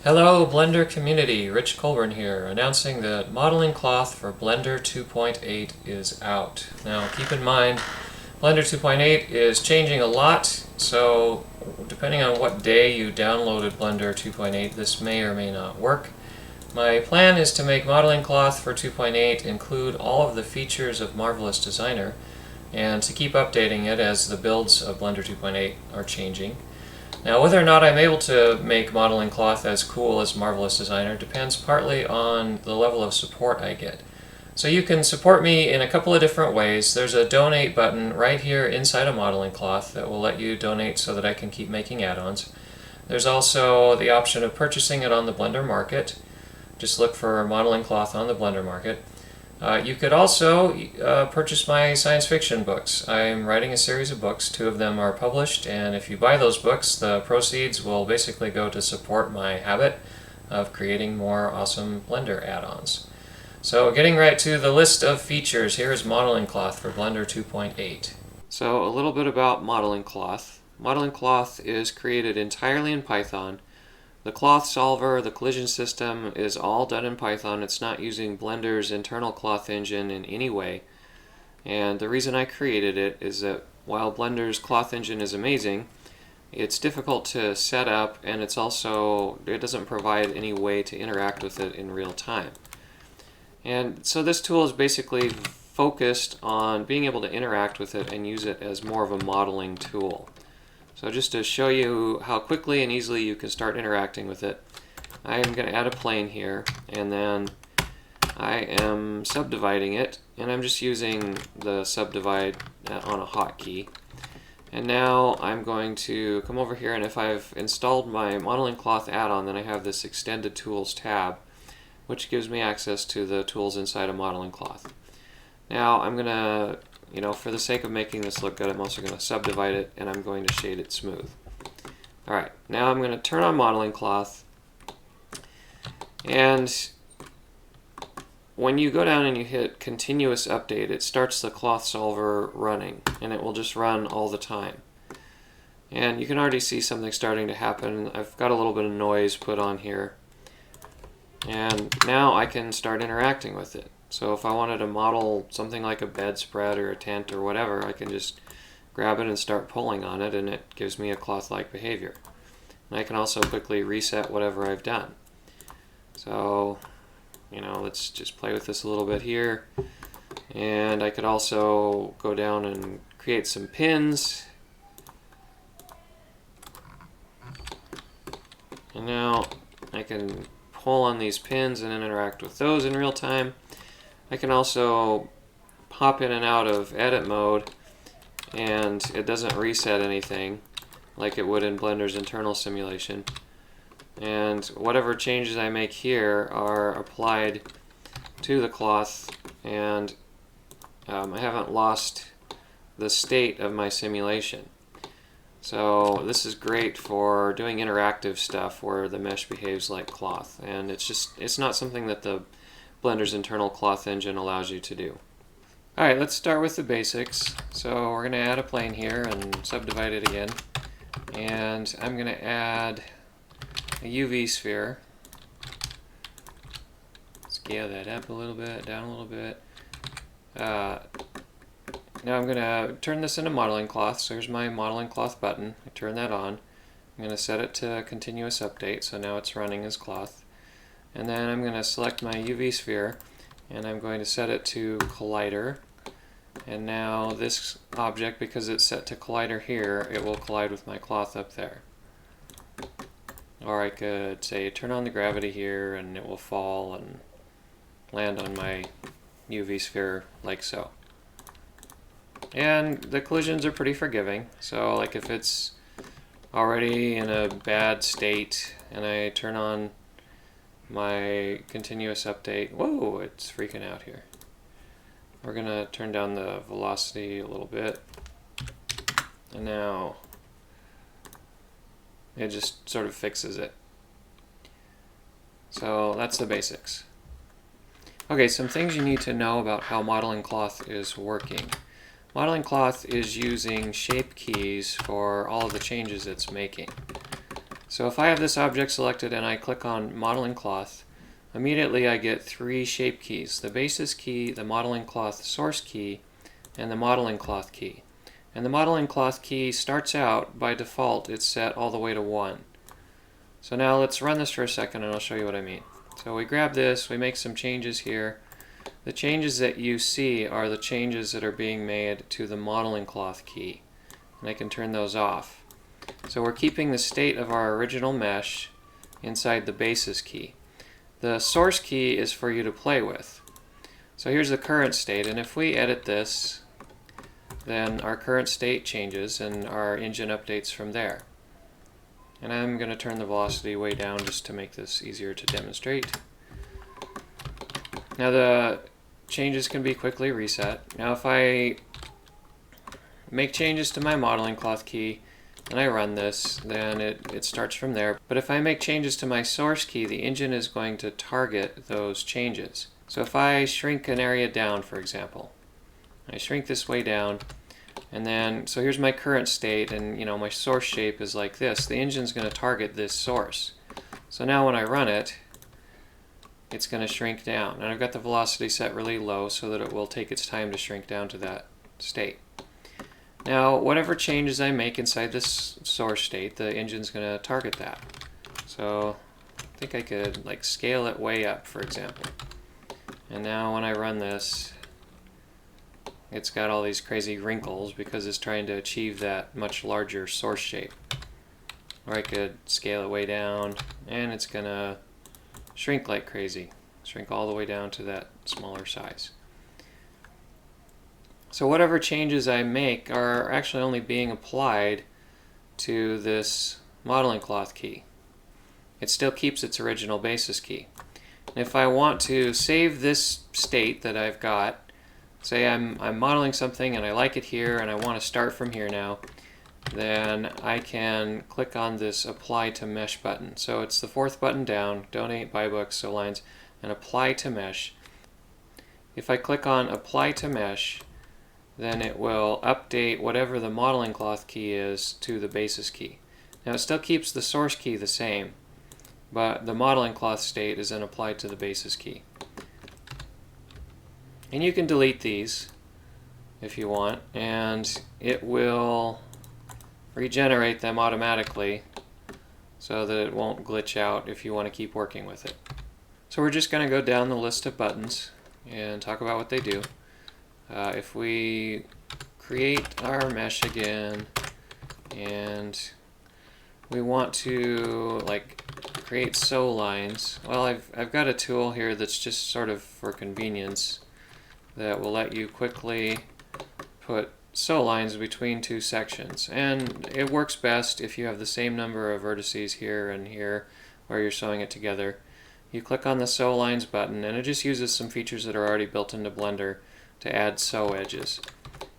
Hello Blender community, Rich Colburn here, announcing that modeling cloth for Blender 2.8 is out. Now keep in mind, Blender 2.8 is changing a lot, so depending on what day you downloaded Blender 2.8, this may or may not work. My plan is to make modeling cloth for 2.8 include all of the features of Marvelous Designer, and to keep updating it as the builds of Blender 2.8 are changing. Now, whether or not I'm able to make modeling cloth as cool as Marvelous Designer depends partly on the level of support I get. So you can support me in a couple of different ways. There's a donate button right here inside of modeling cloth that will let you donate so that I can keep making add-ons. There's also the option of purchasing it on the Blender Market. Just look for modeling cloth on the Blender Market. You could also purchase my science fiction books. I'm writing a series of books. 2 of them are published, and if you buy those books, the proceeds will basically go to support my habit of creating more awesome Blender add-ons. So getting right to the list of features, here's modeling cloth for Blender 2.8. So a little bit about modeling cloth. Modeling cloth is created entirely in Python. The cloth solver, the collision system, is all done in Python. It's not using Blender's internal cloth engine in any way. And the reason I created it is that while Blender's cloth engine is amazing, it's difficult to set up, and it doesn't provide any way to interact with it in real time. And so this tool is basically focused on being able to interact with it and use it as more of a modeling tool. So just to show you how quickly and easily you can start interacting with it, I am going to add a plane here, and then I am subdividing it, and I'm just using the subdivide on a hotkey. And now I'm going to come over here, and if I've installed my modeling cloth add-on, then I have this extended tools tab, which gives me access to the tools inside of modeling cloth. Now I'm going to, for the sake of making this look good, I'm also going to subdivide it, and I'm going to shade it smooth. Alright, now I'm going to turn on modeling cloth, and when you go down and you hit continuous update, it starts the cloth solver running, and it will just run all the time. And you can already see something starting to happen. I've got a little bit of noise put on here, and now I can start interacting with it. So if I wanted to model something like a bedspread or a tent or whatever, I can just grab it and start pulling on it, and it gives me a cloth-like behavior. And I can also quickly reset whatever I've done. So, let's just play with this a little bit here. And I could also go down and create some pins. And now I can pull on these pins and interact with those in real time. I can also pop in and out of edit mode, and it doesn't reset anything like it would in Blender's internal simulation. And whatever changes I make here are applied to the cloth, and I haven't lost the state of my simulation. So this is great for doing interactive stuff where the mesh behaves like cloth, and it's not something that the Blender's internal cloth engine allows you to do. Alright, let's start with the basics. So we're going to add a plane here and subdivide it again. And I'm going to add a UV sphere. Scale that up a little bit, down a little bit. Now I'm going to turn this into modeling cloth. So here's my modeling cloth button. I turn that on. I'm going to set it to continuous update, so now it's running as cloth. And then I'm going to select my UV sphere, and I'm going to set it to collider. And now this object, because it's set to collider here, it will collide with my cloth up there. Or I could say turn on the gravity here, and it will fall and land on my UV sphere like so. And the collisions are pretty forgiving, so like if it's already in a bad state and I turn on my continuous update, whoa, it's freaking out here. We're going to turn down the velocity a little bit, and now it just sort of fixes it. So that's the basics. Okay, some things you need to know about how modeling cloth is working. Modeling cloth is using shape keys for all of the changes it's making. So if I have this object selected and I click on modeling cloth, immediately I get 3 shape keys: the basis key, the modeling cloth source key, and the modeling cloth key. And the modeling cloth key starts out, by default, it's set all the way to 1. So now let's run this for a second and I'll show you what I mean. So we grab this, we make some changes here. The changes that you see are the changes that are being made to the modeling cloth key. And I can turn those off. So we're keeping the state of our original mesh inside the basis key. The source key is for you to play with. So here's the current state, and if we edit this, then our current state changes and our engine updates from there. And I'm going to turn the velocity way down just to make this easier to demonstrate. Now the changes can be quickly reset. Now if I make changes to my modeling cloth key and I run this, then it starts from there. But if I make changes to my source key, the engine is going to target those changes. So if I shrink an area down, for example, I shrink this way down, and then, so here's my current state, and my source shape is like this. The engine's going to target this source. So now when I run it, it's going to shrink down. And I've got the velocity set really low so that it will take its time to shrink down to that state. Now, whatever changes I make inside this source state, the engine's going to target that. So I think I could scale it way up, for example. And now when I run this, it's got all these crazy wrinkles because it's trying to achieve that much larger source shape. Or I could scale it way down, and it's going to shrink like crazy. Shrink all the way down to that smaller size. So whatever changes I make are actually only being applied to this modeling cloth key. It still keeps its original basis key. And if I want to save this state that I've got, say I'm modeling something and I like it here and I want to start from here now, then I can click on this Apply to Mesh button. So it's the 4th button down, Donate, Buy Books, Sew Lines, and Apply to Mesh. If I click on Apply to Mesh, then it will update whatever the modeling cloth key is to the basis key. Now it still keeps the source key the same, but the modeling cloth state is then applied to the basis key. And you can delete these if you want, and it will regenerate them automatically so that it won't glitch out if you want to keep working with it. So we're just going to go down the list of buttons and talk about what they do. If we create our mesh again and we want to create sew lines, well, I've got a tool here that's just sort of for convenience that will let you quickly put sew lines between 2 sections, and it works best if you have the same number of vertices here and here where you're sewing it together. You click on the sew lines button and it just uses some features that are already built into Blender to add sew edges.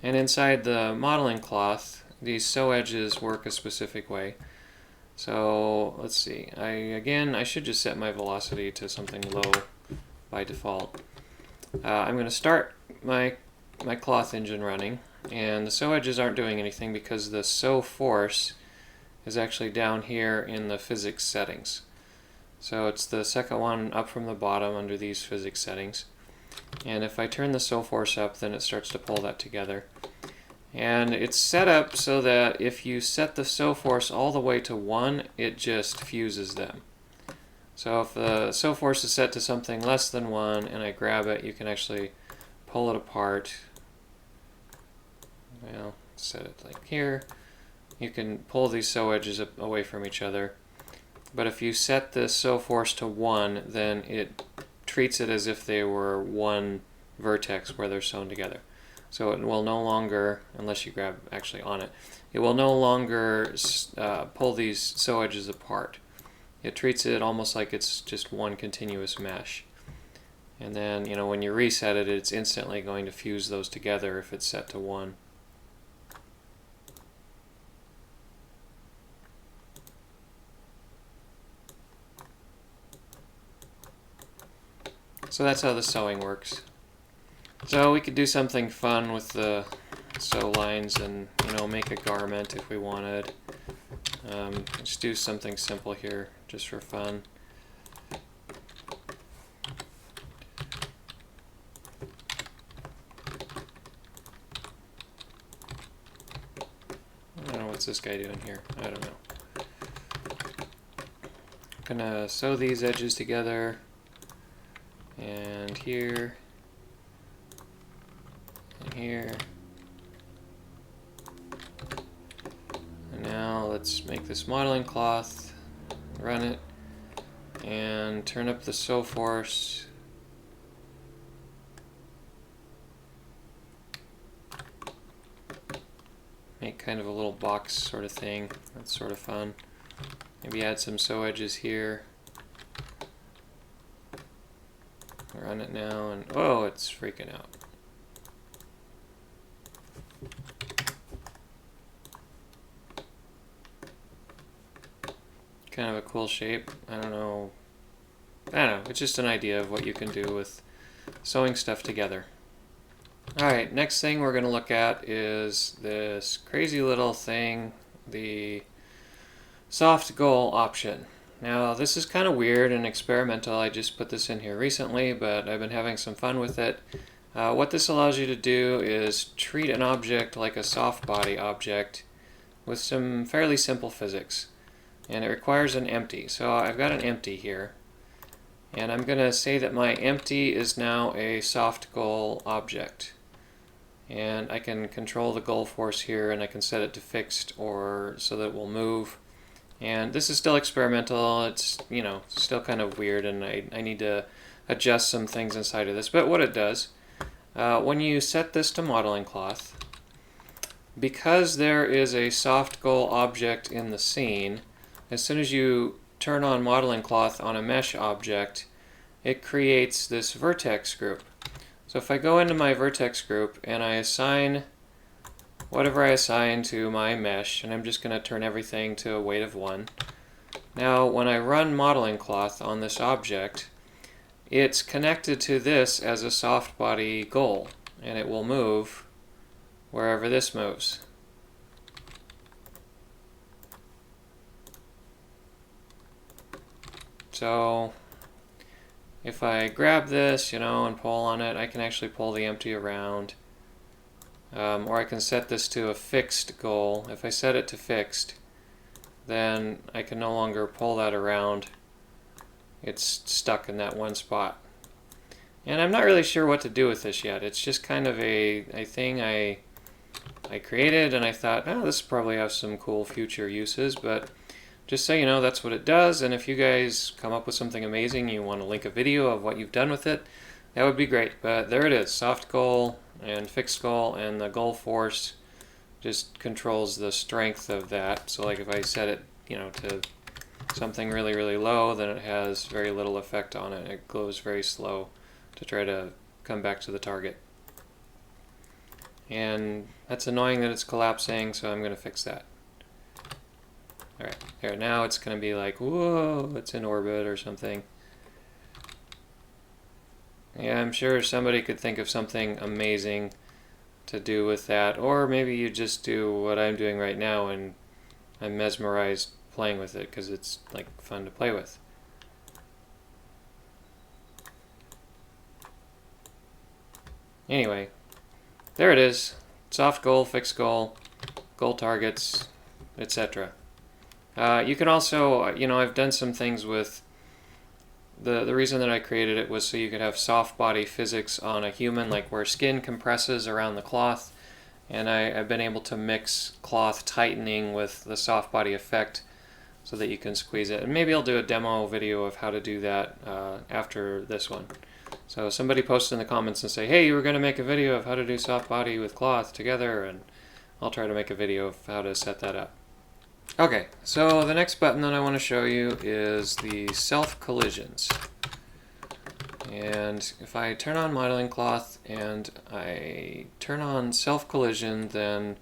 And inside the modeling cloth, these sew edges work a specific way. So let's see, I should just set my velocity to something low by default. I'm going to start my cloth engine running, and the sew edges aren't doing anything because the sew force is actually down here in the physics settings. So it's the second one up from the bottom under these physics settings. And if I turn the sew force up, then it starts to pull that together. And it's set up so that if you set the sew force all the way to 1, it just fuses them. So if the sew force is set to something less than 1 and I grab it, you can actually pull it apart. Well, set it like here. You can pull these sew edges away from each other. But if you set the sew force to 1, then it treats it as if they were one vertex where they're sewn together. So it will no longer, unless you grab actually on it, it will no longer pull these sew edges apart. It treats it almost like it's just one continuous mesh. And then, when you reset it, it's instantly going to fuse those together if it's set to 1. So that's how the sewing works. So we could do something fun with the sew lines and make a garment if we wanted. Let's do something simple here, just for fun. I don't know, what's this guy doing here? I don't know. I'm gonna sew these edges together, and here, and here. And now let's make this modeling cloth, run it, and turn up the sew force. Make kind of a little box sort of thing. That's sort of fun. Maybe add some sew edges here. Run it now, and oh, it's freaking out. Kind of a cool shape. I don't know. It's just an idea of what you can do with sewing stuff together. Alright, next thing we're going to look at is this crazy little thing, the soft goal option. Now this is kind of weird and experimental. I just put this in here recently, but I've been having some fun with it. What this allows you to do is treat an object like a soft body object with some fairly simple physics. And it requires an empty. So I've got an empty here. And I'm going to say that my empty is now a soft goal object. And I can control the goal force here, and I can set it to fixed or so that it will move. And this is still experimental. It's, still kind of weird, and I need to adjust some things inside of this. But what it does, when you set this to modeling cloth, because there is a soft goal object in the scene, as soon as you turn on modeling cloth on a mesh object, it creates this vertex group. So if I go into my vertex group and I assign whatever I assign to my mesh, and I'm just going to turn everything to a weight of 1. Now when I run modeling cloth on this object, it's connected to this as a soft body goal, and it will move wherever this moves. So if I grab this, and pull on it, I can actually pull the empty around. Or I can set this to a fixed goal. If I set it to fixed, then I can no longer pull that around. It's stuck in that one spot. And I'm not really sure what to do with this yet. It's just kind of a thing I created, and I thought, oh, this will probably have some cool future uses, but just so you know, that's what it does. And if you guys come up with something amazing, you want to link a video of what you've done with it, that would be great. But there it is, soft goal and fixed goal, and the goal force just controls the strength of that. So like if I set it, to something really, really low, then it has very little effect on it. It goes very slow to try to come back to the target. And that's annoying that it's collapsing, so I'm going to fix that. Alright, there, now it's going to be like, whoa, it's in orbit or something. Yeah, I'm sure somebody could think of something amazing to do with that, or maybe you just do what I'm doing right now and I'm mesmerized playing with it because it's like fun to play with. Anyway, there it is. Soft goal, fixed goal, goal targets, etc. You can also, I've done some things with the reason that I created it was so you could have soft body physics on a human, like where skin compresses around the cloth, and I've been able to mix cloth tightening with the soft body effect so that you can squeeze it. And maybe I'll do a demo video of how to do that after this one. So somebody post in the comments and say, hey, you were going to make a video of how to do soft body with cloth together, and I'll try to make a video of how to set that up. Okay, so the next button that I want to show you is the self collisions. And if I turn on modeling cloth and I turn on self collision, then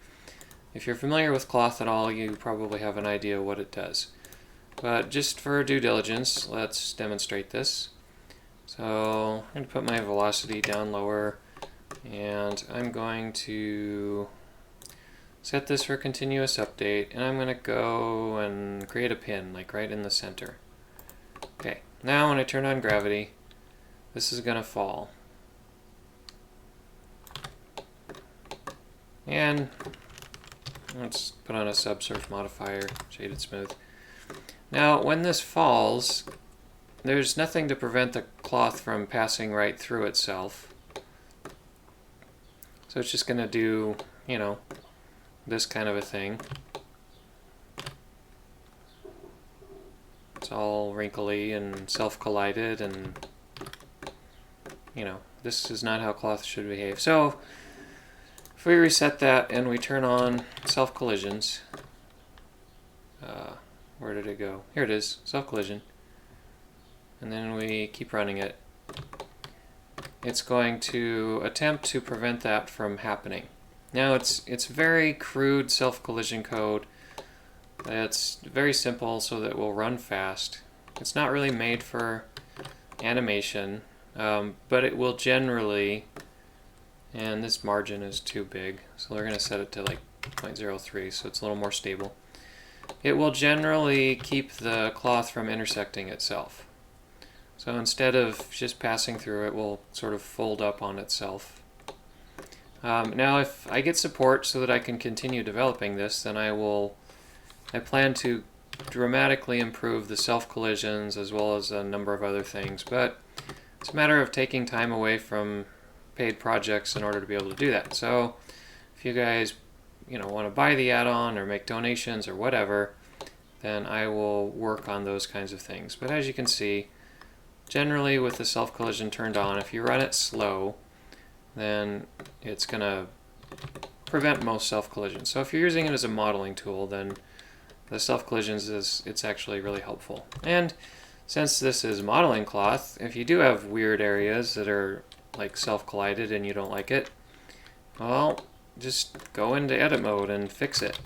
if you're familiar with cloth at all, you probably have an idea what it does. But just for due diligence, let's demonstrate this. So I'm going to put my velocity down lower, and I'm going to set this for continuous update, and I'm going to go and create a pin, like right in the center. Okay, now when I turn on gravity, this is going to fall. And let's put on a subsurf modifier, shaded smooth. Now, when this falls, there's nothing to prevent the cloth from passing right through itself. So it's just going to do, you know, this kind of a thing. It's all wrinkly and self-collided, and, you know, this is not how cloth should behave. So if we reset that and we turn on self-collisions, where did it go? Here it is, self-collision. And then we keep running it. It's going to attempt to prevent that from happening. Now it's very crude self-collision code. It's very simple so that it will run fast. It's not really made for animation, but it will generally, and this margin is too big, so we're going to set it to like 0.03 so it's a little more stable. It will generally keep the cloth from intersecting itself. So instead of just passing through, it will sort of fold up on itself. Now if I get support so that I can continue developing this, then I plan to dramatically improve the self-collisions as well as a number of other things, but it's a matter of taking time away from paid projects in order to be able to do that. So if you guys want to buy the add-on or make donations or whatever, then I will work on those kinds of things. But as you can see, generally with the self-collision turned on, if you run it slow, then it's going to prevent most self-collisions. So if you're using it as a modeling tool, then the self-collisions it's actually really helpful. And since this is modeling cloth, if you do have weird areas that are like self-collided and you don't like it, well, just go into edit mode and fix it.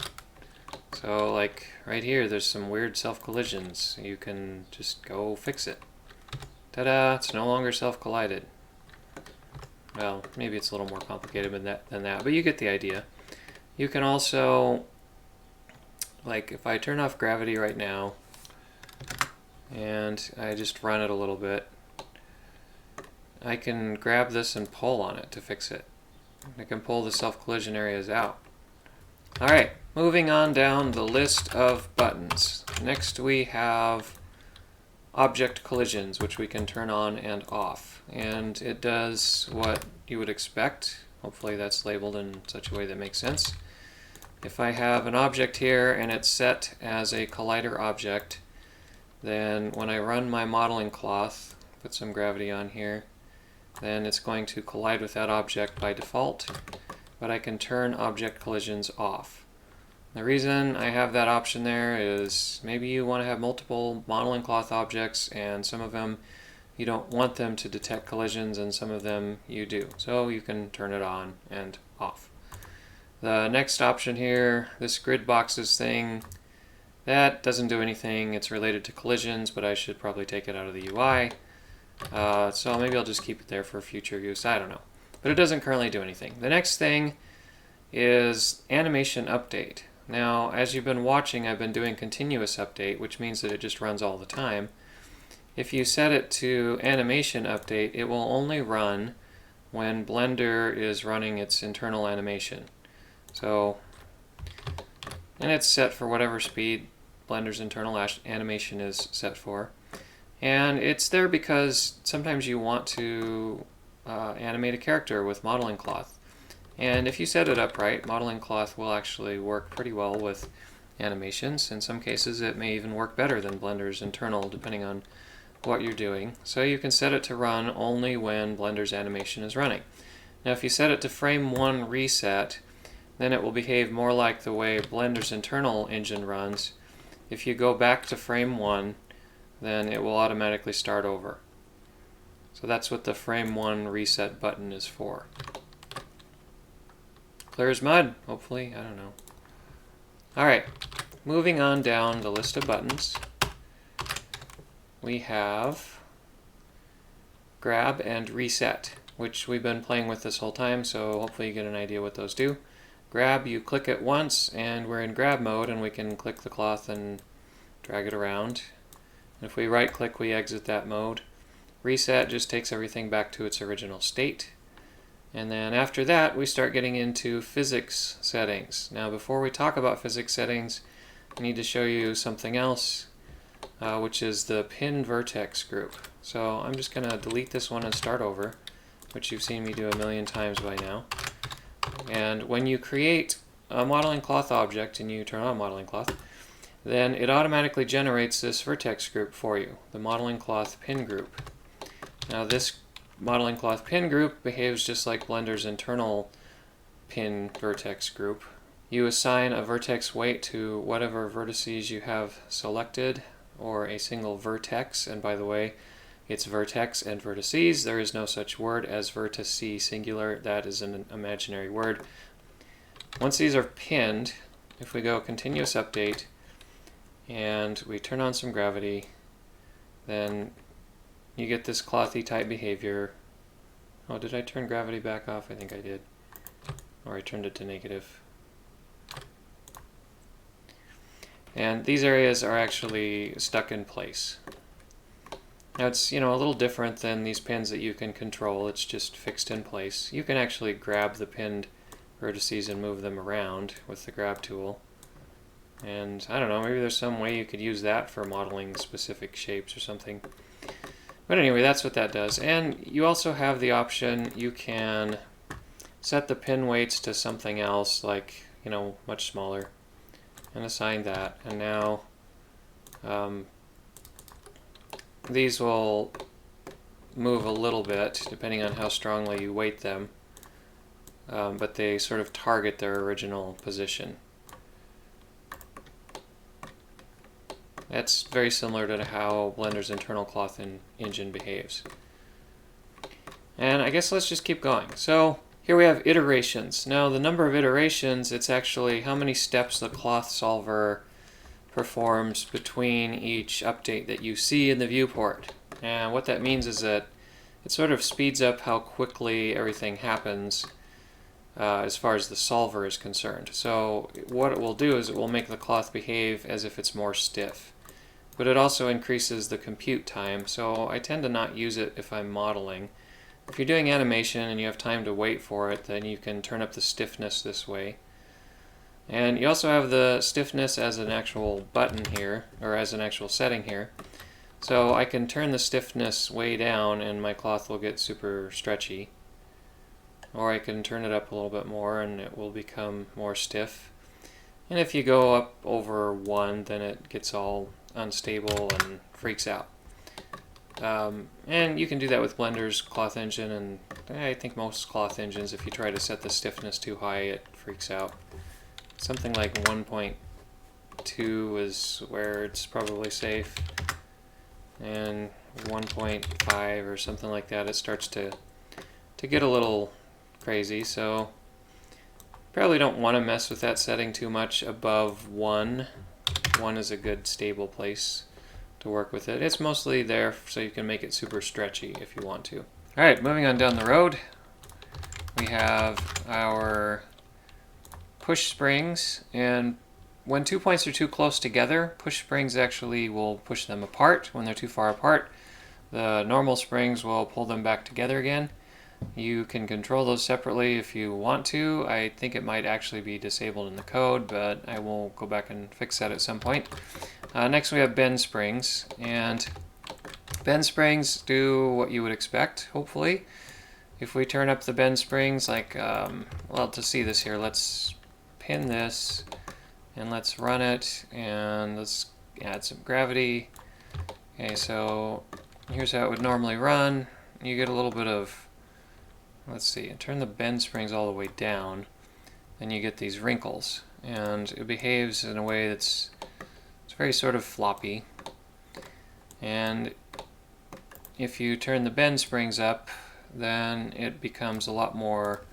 So like right here, there's some weird self-collisions. You can just go fix it. Ta-da! It's no longer self-collided. Well, maybe it's a little more complicated than that, but you get the idea. You can also, like if I turn off gravity right now and I just run it a little bit, I can grab this and pull on it to fix it. I can pull the self-collision areas out. Alright, moving on down the list of buttons. Next we have object collisions, which we can turn on and off. And it does what you would expect. Hopefully that's labeled in such a way that makes sense. If I have an object here and it's set as a collider object, then when I run my modeling cloth, put some gravity on here, then it's going to collide with that object by default, but I can turn object collisions off. The reason I have that option there is maybe you want to have multiple modeling cloth objects, and some of them you don't want them to detect collisions and some of them you do. So you can turn it on and off. The next option here, this grid boxes thing, that doesn't do anything. It's related to collisions, but I should probably take it out of the UI. So maybe I'll just keep it there for future use. I don't know. But it doesn't currently do anything. The next thing is animation update. Now, as you've been watching, I've been doing continuous update, which means that it just runs all the time. If you set it to animation update, it will only run when Blender is running its internal animation. So, and it's set for whatever speed Blender's internal animation is set for. And it's there because sometimes you want to animate a character with modeling cloth. And if you set it up right, modeling cloth will actually work pretty well with animations. In some cases it may even work better than Blender's internal, depending on what you're doing. So you can set it to run only when Blender's animation is running. Now if you set it to frame 1 reset, then it will behave more like the way Blender's internal engine runs. If you go back to frame 1, then it will automatically start over. So that's what the frame 1 reset button is for. Clear as mud, hopefully, I don't know. Alright, moving on down the list of buttons, we have grab and reset, which we've been playing with this whole time, so hopefully you get an idea what those do. Grab, you click it once, and we're in grab mode, and we can click the cloth and drag it around. And if we right-click, we exit that mode. Reset just takes everything back to its original state. And then after that, we start getting into physics settings. Now, before we talk about physics settings, I need to show you something else, which is the pin vertex group. So I'm just going to delete this one and start over, which you've seen me do a million times by now. And when you create a modeling cloth object and you turn on modeling cloth, then it automatically generates this vertex group for you, the modeling cloth pin group. Now this modeling cloth pin group behaves just like Blender's internal pin vertex group. You assign a vertex weight to whatever vertices you have selected, or a single vertex, and by the way, it's vertex and vertices. There is no such word as vertice singular. That is an imaginary word. Once these are pinned, if we go continuous update and we turn on some gravity, then you get this clothy type behavior. Oh, did I turn gravity back off? I think I did. Or I turned it to negative. And these areas are actually stuck in place. Now it's, a little different than these pins that you can control. It's just fixed in place. You can actually grab the pinned vertices and move them around with the grab tool. And I don't know, maybe there's some way you could use that for modeling specific shapes or something. But anyway, that's what that does. And you also have the option, you can set the pin weights to something else, like, much smaller, and assign that. And now these will move a little bit depending on how strongly you weight them, but they sort of target their original position. That's very similar to how Blender's internal cloth engine behaves. And I guess let's just keep going. So here we have iterations. Now the number of iterations, it's actually how many steps the cloth solver performs between each update that you see in the viewport. And what that means is that it sort of speeds up how quickly everything happens as far as the solver is concerned. So what it will do is it will make the cloth behave as if it's more stiff. But it also increases the compute time, so I tend to not use it if I'm modeling. If you're doing animation and you have time to wait for it, then you can turn up the stiffness this way. And you also have the stiffness as an actual button here, or as an actual setting here. So I can turn the stiffness way down and my cloth will get super stretchy. Or I can turn it up a little bit more and it will become more stiff. And if you go up over 1, then it gets all unstable and freaks out. And you can do that with Blender's cloth engine, and I think most cloth engines, if you try to set the stiffness too high, it freaks out. Something like 1.2 is where it's probably safe, and 1.5 or something like that, it starts to get a little crazy. So probably don't want to mess with that setting too much above 1. 1 is a good stable place to work with it. It's mostly there so you can make it super stretchy if you want to. Alright, moving on down the road, we have our push springs, and when 2 points are too close together, push springs actually will push them apart. When they're too far apart, the normal springs will pull them back together again. You can control those separately if you want to. I think it might actually be disabled in the code, but I will go back and fix that at some point. Next we have bend springs, and bend springs do what you would expect, hopefully. If we turn up the bend springs, like, well, to see this here, let's pin this, and let's run it, and let's add some gravity. Okay, so here's how it would normally run. You get a little bit of, let's see, turn the bend springs all the way down, then you get these wrinkles, and it behaves in a way that's very sort of floppy. And if you turn the bend springs up, then it becomes a lot more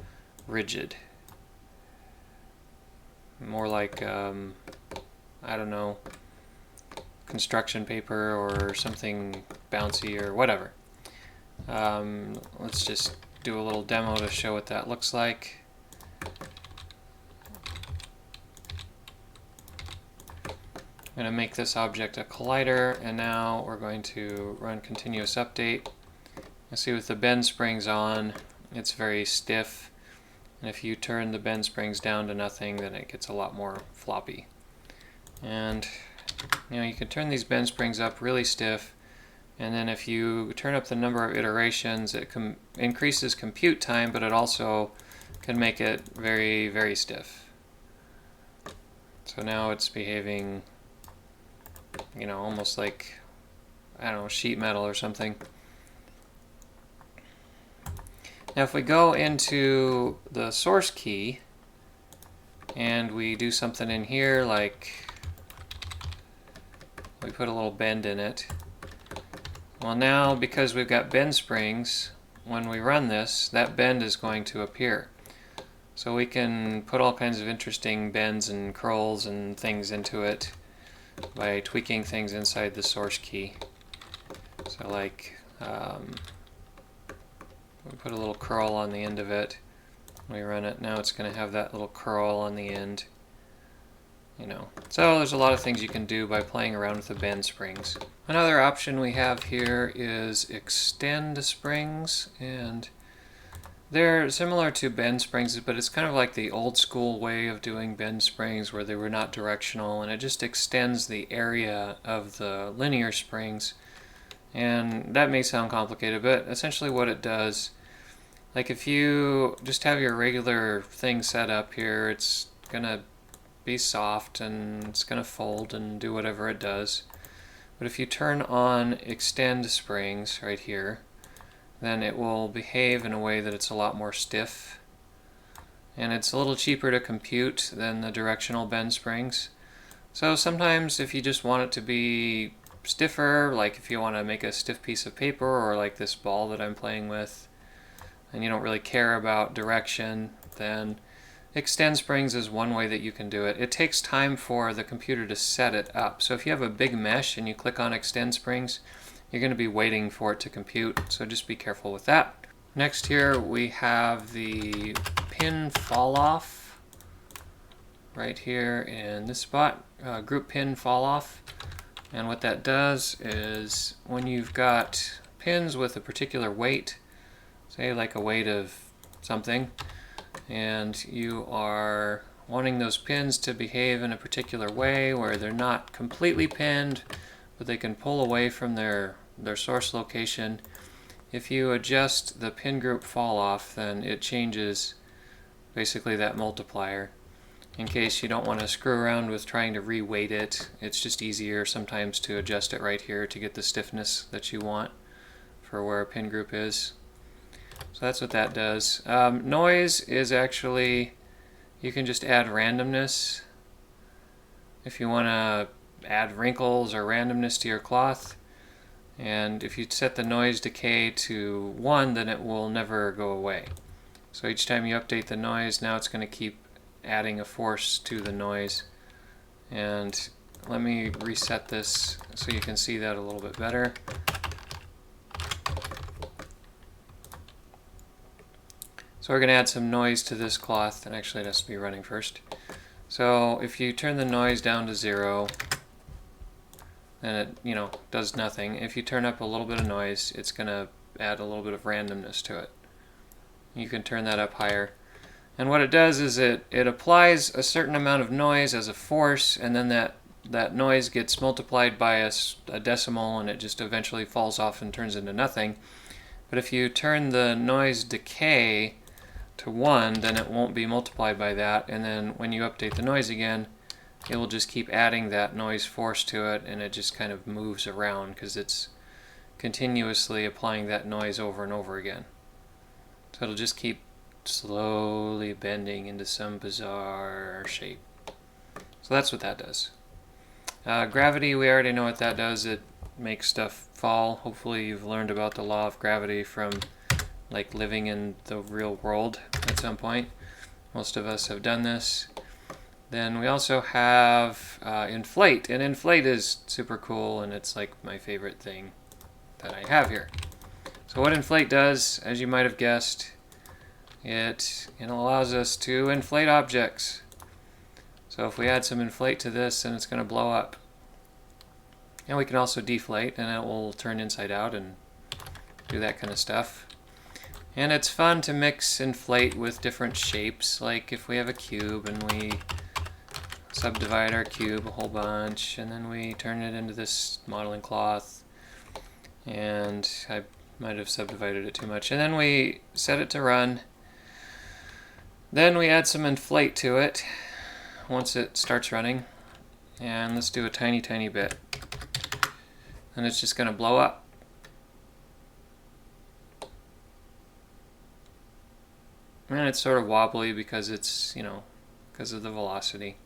rigid. More like, I don't know, construction paper or something bouncy or whatever. Let's just do a little demo to show what that looks like. I'm going to make this object a collider, and now we're going to run continuous update. You see with the bend springs on, it's very stiff, and if you turn the bend springs down to nothing, then it gets a lot more floppy. And you can turn these bend springs up really stiff, and then if you turn up the number of iterations, it increases compute time, but it also can make it very, very stiff. So now it's behaving, almost like, I don't know, sheet metal or something. Now if we go into the source key and we do something in here, like we put a little bend in it, well, now because we've got bend springs, when we run this, that bend is going to appear. So we can put all kinds of interesting bends and curls and things into it by tweaking things inside the source key. So like, we put a little curl on the end of it. We run it, now it's going to have that little curl on the end. So there's a lot of things you can do by playing around with the bend springs. Another option we have here is extend springs, and they're similar to bend springs, but it's kind of like the old school way of doing bend springs where they were not directional, and it just extends the area of the linear springs. And that may sound complicated, but essentially what it does, like if you just have your regular thing set up here, it's going to be soft and it's going to fold and do whatever it does. But if you turn on extend springs right here, then it will behave in a way that it's a lot more stiff. And it's a little cheaper to compute than the directional bend springs. So sometimes if you just want it to be stiffer, like if you want to make a stiff piece of paper, or like this ball that I'm playing with, and you don't really care about direction, then extend springs is one way that you can do it. It takes time for the computer to set it up. So if you have a big mesh and you click on extend springs, you're going to be waiting for it to compute, so just be careful with that. Next here we have the pin fall off right here in this spot, group pin fall off. And what that does is when you've got pins with a particular weight, say like a weight of something, and you are wanting those pins to behave in a particular way where they're not completely pinned, but they can pull away from their source location. If you adjust the pin group fall off, then it changes basically that multiplier. In case you don't want to screw around with trying to re-weight it, it's just easier sometimes to adjust it right here to get the stiffness that you want for where a pin group is. So that's what that does. Noise is actually, you can just add randomness. If you want to add wrinkles or randomness to your cloth, and if you set the noise decay to 1, then it will never go away. So each time you update the noise, now it's going to keep adding a force to the noise. And let me reset this so you can see that a little bit better. So we're going to add some noise to this cloth, and actually it has to be running first. So if you turn the noise down to 0, then it does nothing. If you turn up a little bit of noise, it's going to add a little bit of randomness to it. You can turn that up higher. And what it does is it applies a certain amount of noise as a force, and then that noise gets multiplied by a decimal, and it just eventually falls off and turns into nothing. But if you turn the noise decay to 1, then it won't be multiplied by that, and then when you update the noise again, it will just keep adding that noise force to it, and it just kind of moves around because it's continuously applying that noise over and over again. So it'll just keep slowly bending into some bizarre shape. So that's what that does. Gravity, we already know what that does. It makes stuff fall. Hopefully you've learned about the law of gravity from like living in the real world at some point. Most of us have done this. Then we also have Inflate, and Inflate is super cool, and it's like my favorite thing that I have here. So what Inflate does, as you might have guessed, it allows us to inflate objects. So if we add some Inflate to this, then it's going to blow up. And we can also deflate, and it will turn inside out and do that kind of stuff. And it's fun to mix inflate with different shapes, like if we have a cube and we subdivide our cube a whole bunch, and then we turn it into this modeling cloth, and I might have subdivided it too much, and then we set it to run. Then we add some inflate to it once it starts running, and let's do a tiny bit, and it's just going to blow up. And it's sort of wobbly because it's, because of the velocity.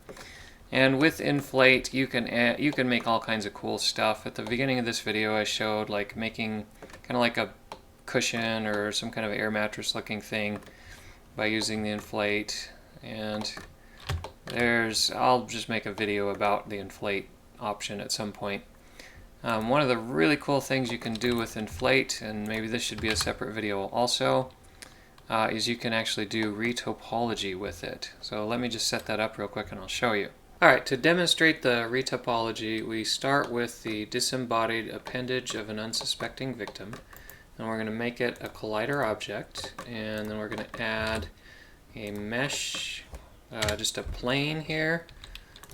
And with inflate, you can make all kinds of cool stuff. At the beginning of this video, I showed like making kind of like a cushion or some kind of air mattress looking thing by using the inflate. And I'll just make a video about the inflate option at some point. One of the really cool things you can do with inflate, and maybe this should be a separate video also, is you can actually do Reit Apology with it. So let me just set that up real quick and I'll show you. Alright, to demonstrate the Reit Apology, we start with the disembodied appendage of an unsuspecting victim, and we're going to make it a collider object, and then we're going to add a mesh, just a plane here,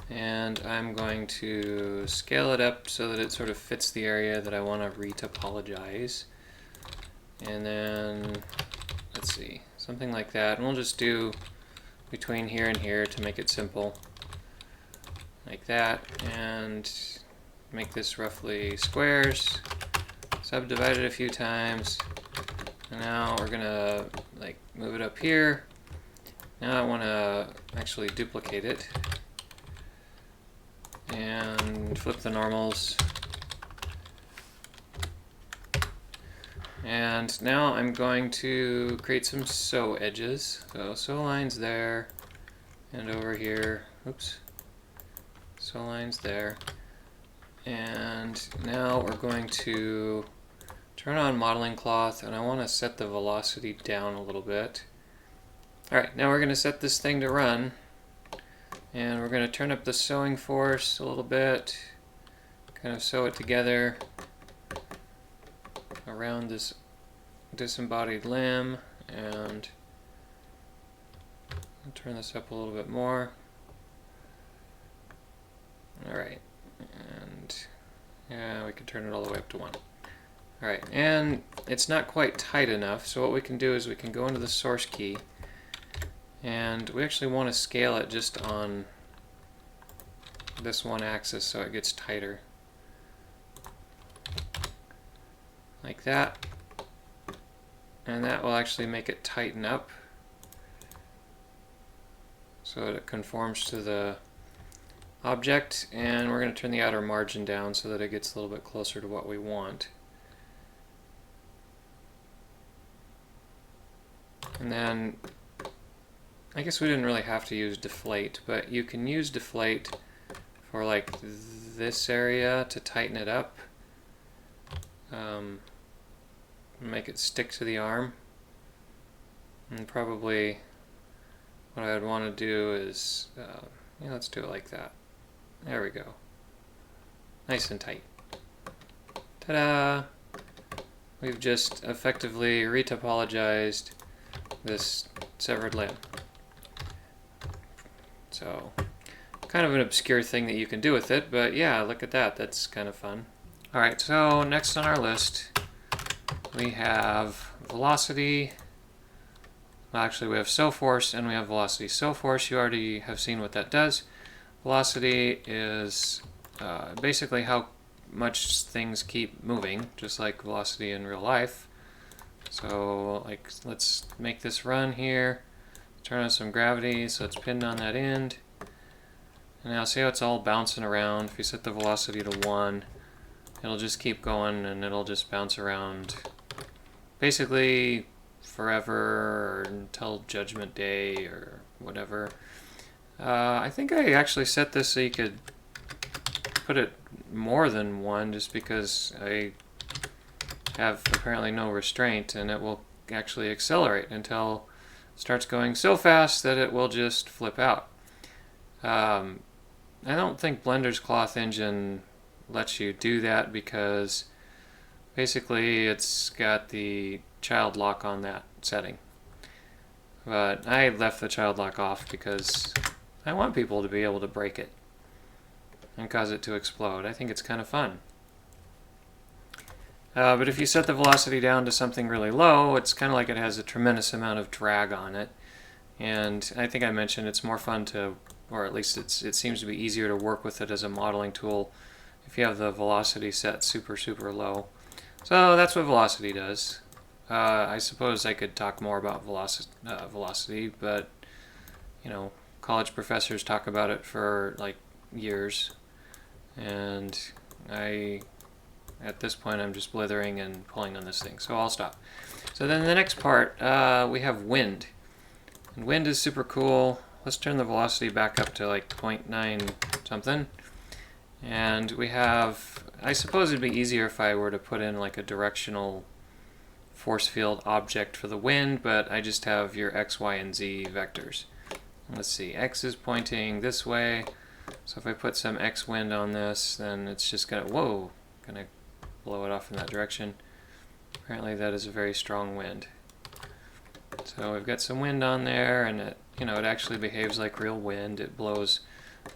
and I'm going to scale it up so that it sort of fits the area that I want to Reit Apologize. And then, let's see, something like that, and we'll just do between here and here to make it simple. Like that, and make this roughly squares, subdivide it a few times, and now we're gonna like move it up here. Now I want to actually duplicate it and flip the normals, and now I'm going to create some sew edges. So sew lines there and over here. Oops. Sew lines there, and now we're going to turn on modeling cloth, and I want to set the velocity down a little bit. Alright, now we're going to set this thing to run, and we're going to turn up the sewing force a little bit, kind of sew it together around this disembodied limb, and I'll turn this up a little bit more. Alright, and yeah, we can turn it all the way up to 1. Alright, and it's not quite tight enough, so what we can do is we can go into the source key, and we actually want to scale it just on this one axis so it gets tighter. Like that. And that will actually make it tighten up so that it conforms to the object, and we're going to turn the outer margin down so that it gets a little bit closer to what we want. And then I guess we didn't really have to use deflate, but you can use deflate for like this area to tighten it up, make it stick to the arm. And probably what I would want to do is let's do it like that. There we go. Nice and tight. Ta-da! We've just effectively Reit Apologized this severed limb. So, kind of an obscure thing that you can do with it, but yeah, look at that. That's kind of fun. Alright, so next on our list, we have velocity. Well, actually, we have sew force and we have velocity. Sew force, you already have seen what that does. Velocity is basically how much things keep moving, just like velocity in real life. So, like, let's make this run here. Turn on some gravity so it's pinned on that end. And now see how it's all bouncing around. If you set the velocity to 1, it'll just keep going and it'll just bounce around basically forever or until Judgment Day or whatever. I think I actually set this so you could put it more than 1 just because I have apparently no restraint, and it will actually accelerate until it starts going so fast that it will just flip out. I don't think Blender's cloth engine lets you do that because basically it's got the child lock on that setting. But I left the child lock off because I want people to be able to break it and cause it to explode. I think it's kind of fun. But if you set the velocity down to something really low, it's kind of like it has a tremendous amount of drag on it. And I think I mentioned it's more fun to, or at least it seems to be easier to work with it as a modeling tool if you have the velocity set super, super low. So that's what velocity does. I suppose I could talk more about velocity, but you know, college professors talk about it for like years, and at this point I'm just blithering and pulling on this thing, so I'll stop. So then the next part, we have wind. And wind is super cool. Let's turn the velocity back up to like 0.9 something. And we have, I suppose it'd be easier if I were to put in like a directional force field object for the wind, but I just have your x, y, and z vectors. Let's see, x is pointing this way, so if I put some x wind on this, then it's just gonna, whoa, gonna blow it off in that direction. Apparently that is a very strong wind. So we've got some wind on there, and it, you know, it actually behaves like real wind. It blows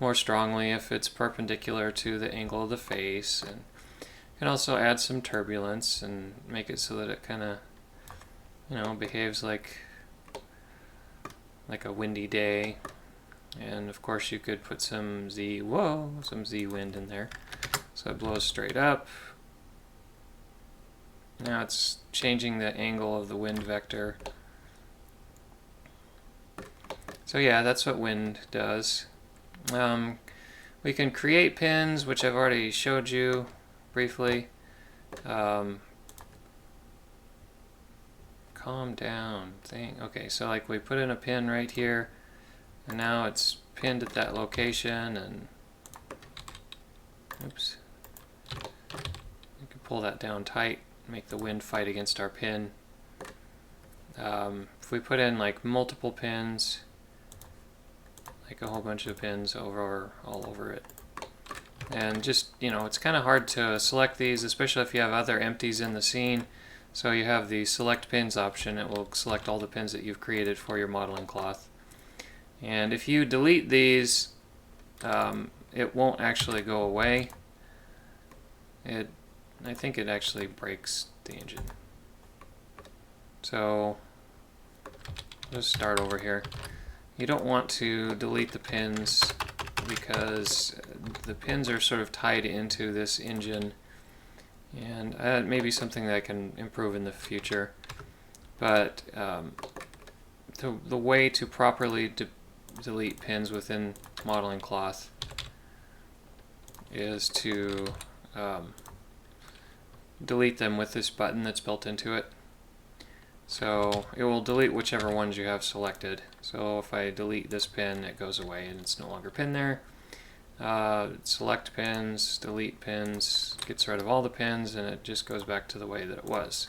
more strongly if it's perpendicular to the angle of the face, and you can also add some turbulence and make it so that it kind of, you know, behaves like a windy day. And of course you could put some z wind in there, so it blows straight up. Now it's changing the angle of the wind vector. So yeah, that's what wind does. We can create pins, which I've already showed you briefly. Calm down thing. Okay, so like we put in a pin right here, and now it's pinned at that location, and oops, we can pull that down tight, make the wind fight against our pin. If we put in like multiple pins, like a whole bunch of pins all over it, and just, you know, it's kind of hard to select these, especially if you have other empties in the scene. So you have the select pins option. It will select all the pins that you've created for your modeling cloth, and if you delete these, it won't actually go away. I think it actually breaks the engine. So let's start over here. You don't want to delete the pins because the pins are sort of tied into this engine, and that may be something that I can improve in the future. But the way to properly delete pins within modeling cloth is to delete them with this button that's built into it. So it will delete whichever ones you have selected. So if I delete this pin, it goes away and it's no longer pinned there. Select pins, delete pins, gets rid of all the pins, and it just goes back to the way that it was.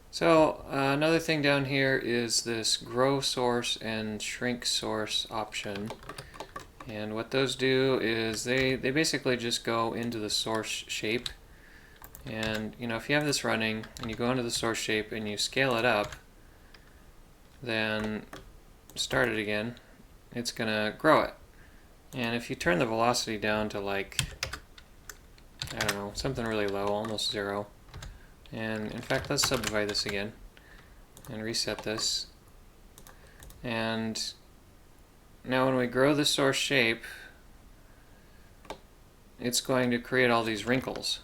So another thing down here is this grow source and shrink source option. And what those do is they basically just go into the source shape. And you know, if you have this running and you go into the source shape and you scale it up, then start it again, it's gonna grow it. And if you turn the velocity down to like, I don't know, something really low, almost 0, and in fact let's subdivide this again and reset this, and now when we grow the source shape, it's going to create all these wrinkles.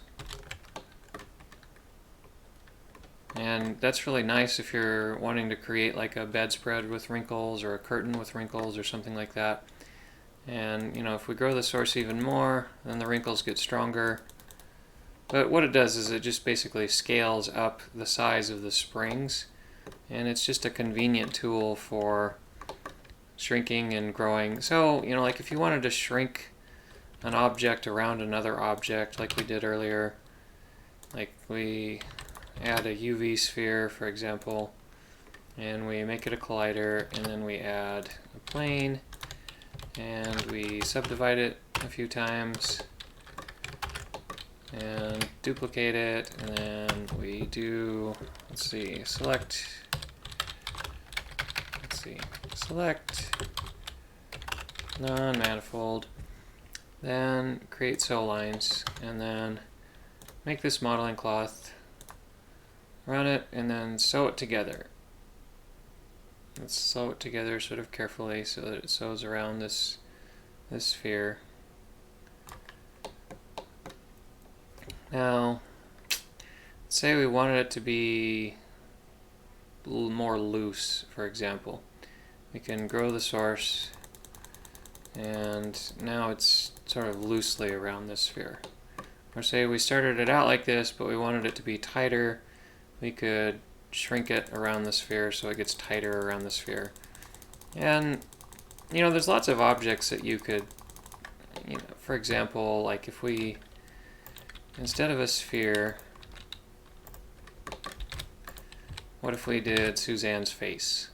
And that's really nice if you're wanting to create like a bedspread with wrinkles or a curtain with wrinkles or something like that. And you know, if we grow the source even more, then the wrinkles get stronger. But what it does is it just basically scales up the size of the springs, and it's just a convenient tool for shrinking and growing. So, you know, like if you wanted to shrink an object around another object like we did earlier, like we add a UV sphere, for example, and we make it a collider, and then we add a plane, and we subdivide it a few times, and duplicate it, and then we do, select non-manifold, then create sew lines, and then make this modeling cloth, run it, and then sew it together. Let's sew it together sort of carefully so that it sews around this sphere. Now, say we wanted it to be a little more loose, for example. We can grow the source, and now it's sort of loosely around this sphere. Or say we started it out like this, but we wanted it to be tighter, we could shrink it around the sphere so it gets tighter around the sphere. And there's lots of objects that you could, for example, like if we, instead of a sphere, what if we did Suzanne's face?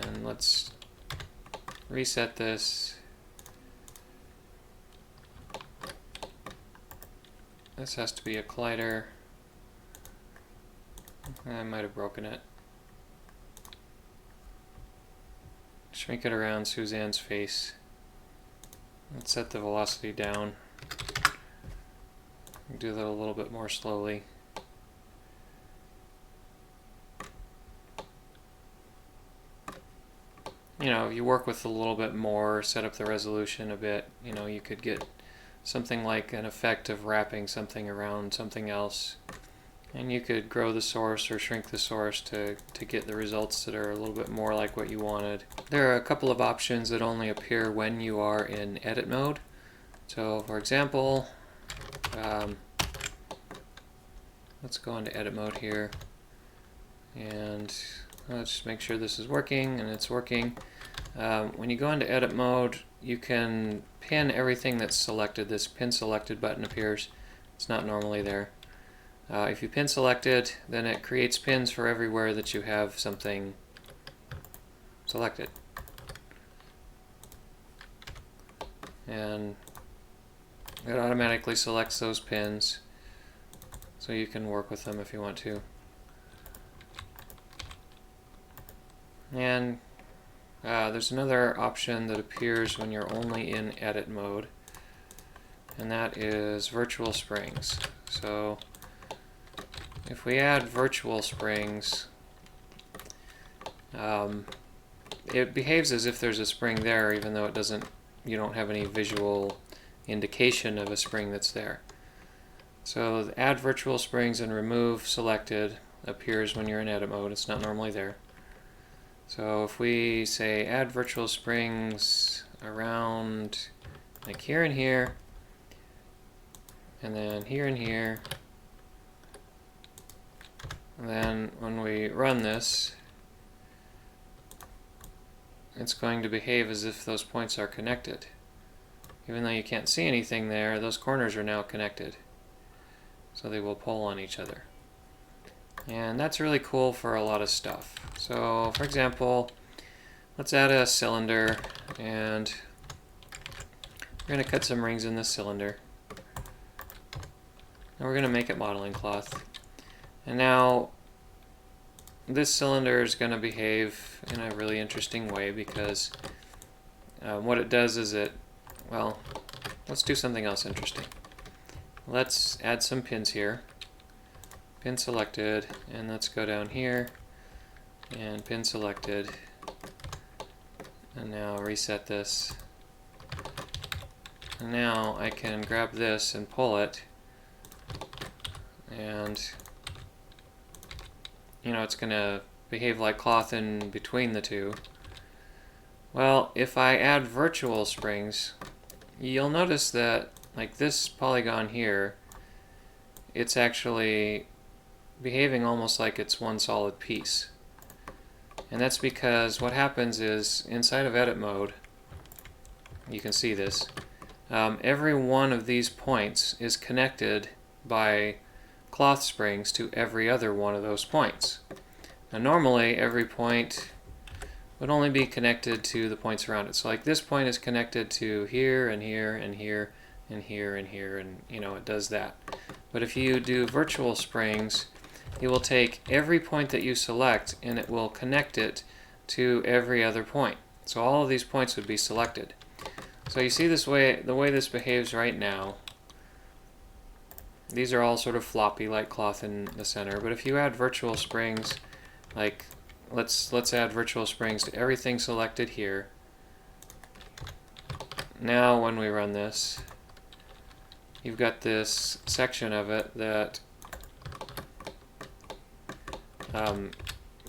And let's reset this. This has to be a collider. I might have broken it. Shrink it around Suzanne's face. Let's set the velocity down. Do that a little bit more slowly. If you work with a little bit more, set up the resolution a bit, you could get something like an effect of wrapping something around something else. And you could grow the source or shrink the source to get the results that are a little bit more like what you wanted. There are a couple of options that only appear when you are in edit mode. So for example, let's go into edit mode here, and let's just make sure this is working, and it's working. When you go into edit mode, you can pin everything that's selected. This pin selected button appears. It's not normally there. If you pin selected, then it creates pins for everywhere that you have something selected. And it automatically selects those pins, so you can work with them if you want to. And there's another option that appears when you're only in edit mode, and that is virtual springs. So if we add virtual springs, it behaves as if there's a spring there, even though you don't have any visual indication of a spring that's there. So add virtual springs and remove selected appears when you're in edit mode. It's not normally there. So if we say add virtual springs around like here and here, and then here and here, and then when we run this, it's going to behave as if those points are connected. Even though you can't see anything there, those corners are now connected. So they will pull on each other. And that's really cool for a lot of stuff. So for example, let's add a cylinder, and we're going to cut some rings in this cylinder. And we're going to make it modeling cloth. And now this cylinder is going to behave in a really interesting way, because what it does is well, let's do something else interesting. Let's add some pins here. Pin selected, and let's go down here and pin selected, and now reset this. And now I can grab this and pull it, and it's going to behave like cloth in between the two. Well, if I add virtual springs, you'll notice that like this polygon here, it's actually behaving almost like it's one solid piece. And that's because what happens is inside of edit mode, you can see this, every one of these points is connected by cloth springs to every other one of those points. Now normally every point would only be connected to the points around it. So like this point is connected to here and here and here and here and here, and it does that. But if you do virtual springs, it will take every point that you select and it will connect it to every other point. So all of these points would be selected. So you see the way this behaves right now. These are all sort of floppy like cloth in the center, but if you add virtual springs, like let's add virtual springs to everything selected here. Now when we run this, you've got this section of it that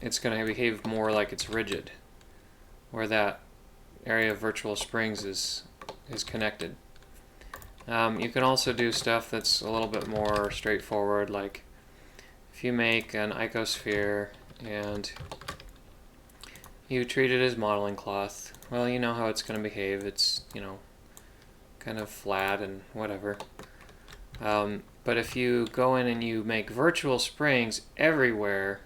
it's going to behave more like it's rigid, where that area of virtual springs is connected. You can also do stuff that's a little bit more straightforward, like if you make an icosphere and you treat it as modeling cloth, well, you know how it's going to behave. It's, kind of flat and whatever. But if you go in and you make virtual springs everywhere,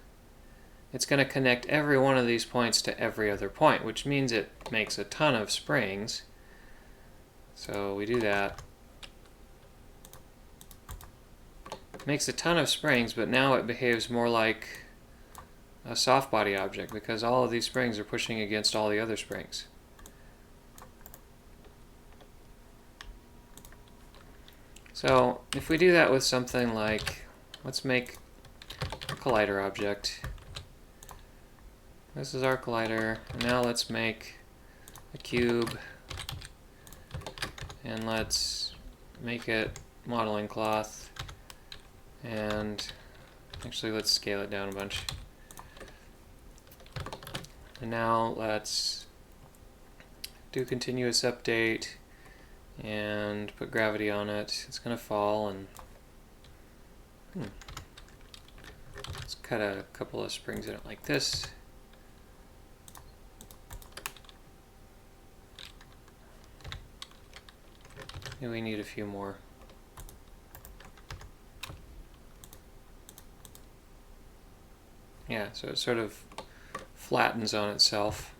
it's going to connect every one of these points to every other point, which means it makes a ton of springs. So we do that. Makes a ton of springs, but now it behaves more like a soft body object because all of these springs are pushing against all the other springs. So if we do that with something like, let's make a collider object. This is our collider. Now let's make a cube, and let's make it modeling cloth. And actually, let's scale it down a bunch. And now let's do continuous update and put gravity on it. It's going to fall, and let's cut a couple of springs in it like this. And we need a few more. Yeah, so it sort of flattens on itself.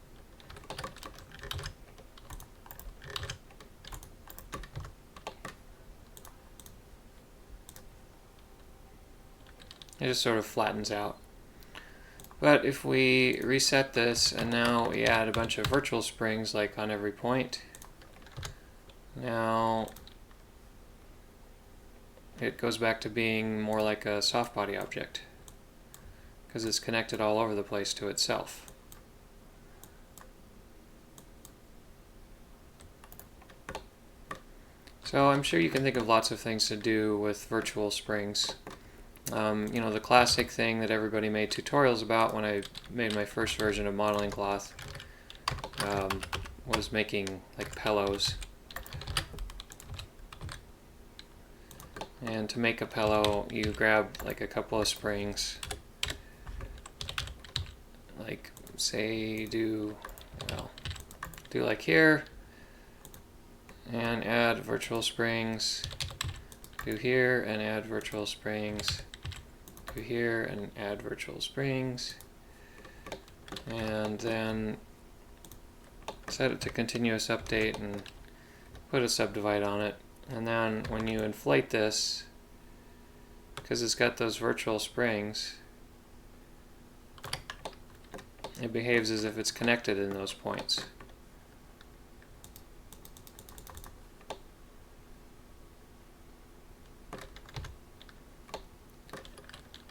It just sort of flattens out. But if we reset this and now we add a bunch of virtual springs like on every point, now it goes back to being more like a soft body object, because it's connected all over the place to itself. So I'm sure you can think of lots of things to do with virtual springs. The classic thing that everybody made tutorials about when I made my first version of modeling cloth was making like pillows. And to make a pillow, you grab like a couple of springs, like say do like here, and add virtual springs, do here and add virtual springs, do here and add virtual springs, and then set it to continuous update and put a subdivide on it. And then when you inflate this, because it's got those virtual springs, it behaves as if it's connected in those points.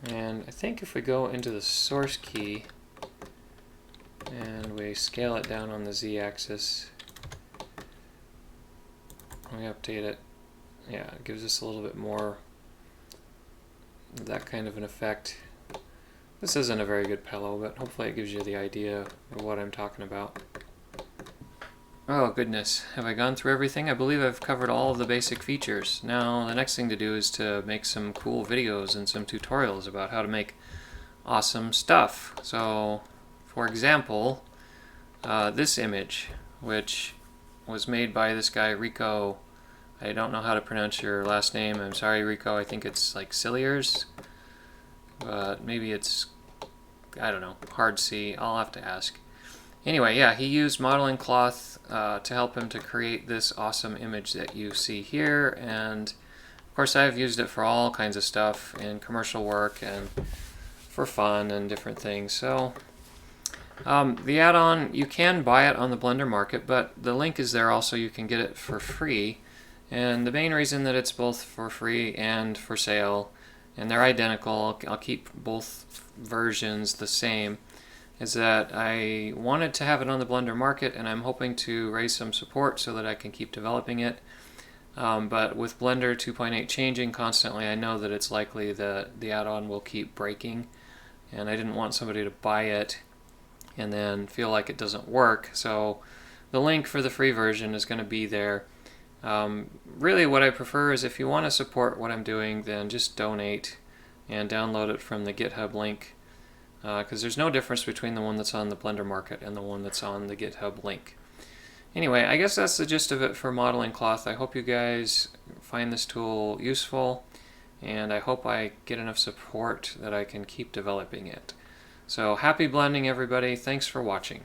And I think if we go into the source key and we scale it down on the z-axis, we update it, yeah, it gives us a little bit more of that kind of an effect. This isn't a very good pillow, but hopefully it gives you the idea of what I'm talking about. Oh goodness, have I gone through everything? I believe I've covered all of the basic features. Now the next thing to do is to make some cool videos and some tutorials about how to make awesome stuff. So, for example, this image, which was made by this guy Rico. I don't know how to pronounce your last name. I'm sorry, Rico. I think it's like Cilliers, but maybe it's, I don't know, hard C. I'll have to ask. Anyway, yeah, he used modeling cloth to help him to create this awesome image that you see here, and of course I've used it for all kinds of stuff in commercial work and for fun and different things. So the add-on, you can buy it on the Blender Market, but the link is there also. You can get it for free. And the main reason that it's both for free and for sale, and they're identical, I'll keep both versions the same, is that I wanted to have it on the Blender Market, and I'm hoping to raise some support so that I can keep developing it. But with Blender 2.8 changing constantly, I know that it's likely that the add-on will keep breaking, and I didn't want somebody to buy it and then feel like it doesn't work. So the link for the free version is going to be there. Really what I prefer is if you want to support what I'm doing, then just donate and download it from the GitHub link, because there's no difference between the one that's on the Blender Market and the one that's on the GitHub link. Anyway, I guess that's the gist of it for modeling cloth. I hope you guys find this tool useful, and I hope I get enough support that I can keep developing it. So happy blending, everybody. Thanks for watching.